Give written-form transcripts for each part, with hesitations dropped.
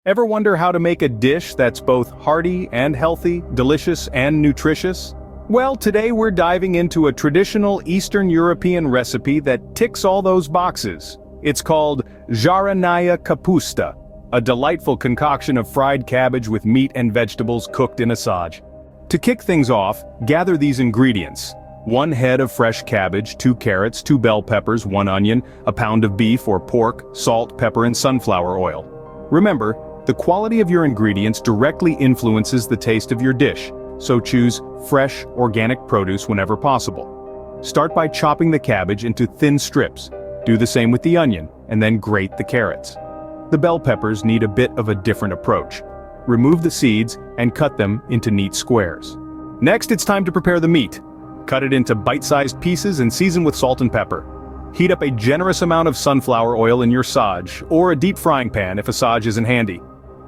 Ever wonder how to make a dish that's both hearty and healthy, delicious and nutritious? Well, today we're diving into a traditional Eastern European recipe that ticks all those boxes. It's called Zharenaya Kapusta, a delightful concoction of fried cabbage with meat and vegetables cooked in a saj. To kick things off, gather these ingredients: 1 head of fresh cabbage, 2 carrots, 2 bell peppers, 1 onion, a pound of beef or pork, salt, pepper and sunflower oil. Remember, the quality of your ingredients directly influences the taste of your dish, so choose fresh, organic produce whenever possible. Start by chopping the cabbage into thin strips. Do the same with the onion, and then grate the carrots. The bell peppers need a bit of a different approach. Remove the seeds and cut them into neat squares. Next, it's time to prepare the meat. Cut it into bite-sized pieces and season with salt and pepper. Heat up a generous amount of sunflower oil in your saj, or a deep frying pan if a saj isn't handy.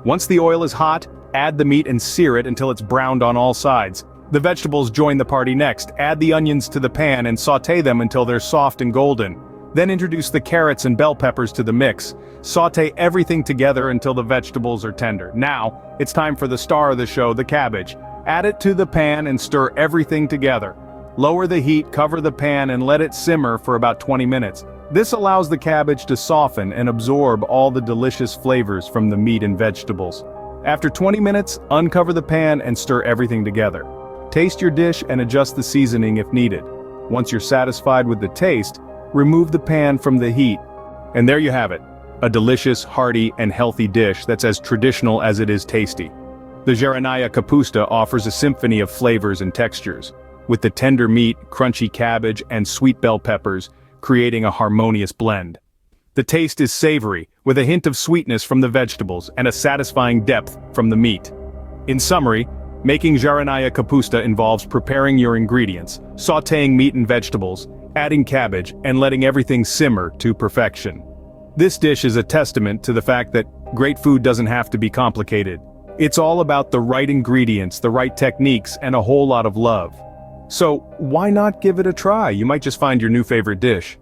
Once the oil is hot, add the meat and sear it until it's browned on all sides. The vegetables join the party next. Add the onions to the pan and sauté them until they're soft and golden. Then introduce the carrots and bell peppers to the mix. Sauté everything together until the vegetables are tender. Now, it's time for the star of the show, the cabbage. Add it to the pan and stir everything together. Lower the heat, cover the pan and let it simmer for about 20 minutes. This allows the cabbage to soften and absorb all the delicious flavors from the meat and vegetables. After 20 minutes, uncover the pan and stir everything together. Taste your dish and adjust the seasoning if needed. Once you're satisfied with the taste, remove the pan from the heat. And there you have it, a delicious, hearty, and healthy dish that's as traditional as it is tasty. The Zharenaya Kapusta offers a symphony of flavors and textures, with the tender meat, crunchy cabbage, and sweet bell peppers, creating a harmonious blend. The taste is savory, with a hint of sweetness from the vegetables and a satisfying depth from the meat. In summary, making Zharenaya Kapusta involves preparing your ingredients, sautéing meat and vegetables, adding cabbage, and letting everything simmer to perfection. This dish is a testament to the fact that great food doesn't have to be complicated. It's all about the right ingredients, the right techniques, and a whole lot of love. So, why not give it a try? You might just find your new favorite dish.